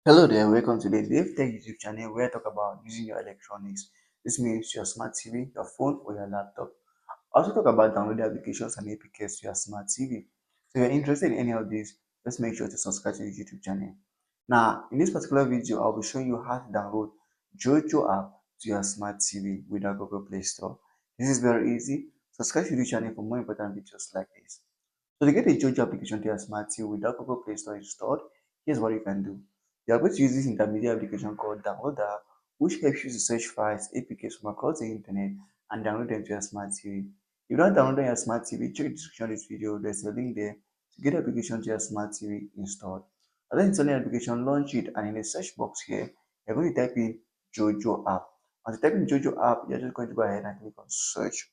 Hello there, welcome to the Dave Tech YouTube channel where I talk about using your electronics. This means your smart TV, your phone, or your laptop. I also talk about downloading applications and APKs to your smart TV. So if you're interested in any of these, just make sure to subscribe to the YouTube channel. Now, in this particular video, I'll be showing you how to download JOJO app to your smart TV without Google Play Store. This is very easy. Subscribe to the channel for more important videos like this. So to get a JOJO application to your smart TV without Google Play Store installed, here's what you can do. You are going to use this intermediate application called Downloader, which helps you to search files, APKs from across the internet and download them to your smart TV. If you don't download on your smart TV, check the description of this video. There's a link there to get the application to your smart TV installed. After installing the application, launch it, and in the search box here, you're going to type in JOJO app. As you type in JOJO app, you're just going to go ahead and click on search.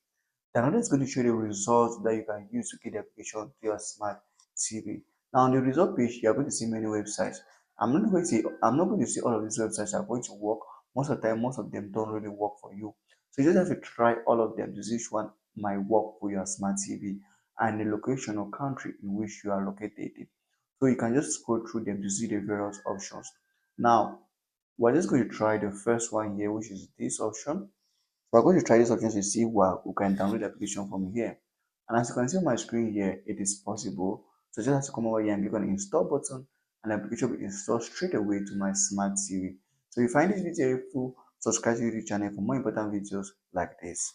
The another is going to show you the results that you can use to get the application to your smart TV. Now on the result page, you are going to see many websites. I'm not going to say all of these websites are going to work. Most of the time, most of them don't really work for you. So you just have to try all of them to see which one might work for your smart TV and the location or country in which you are located in. So you can just scroll through them to see the various options. Now, we're just going to try the first one here, which is this option. We're going to try this option to see where we can download the application from here. And as you can see on my screen here, it is possible. So just have to come over here and click on the install button and the application will install straight away to my smart TV. So if you find this video helpful, subscribe to the YouTube channel for more important videos like this.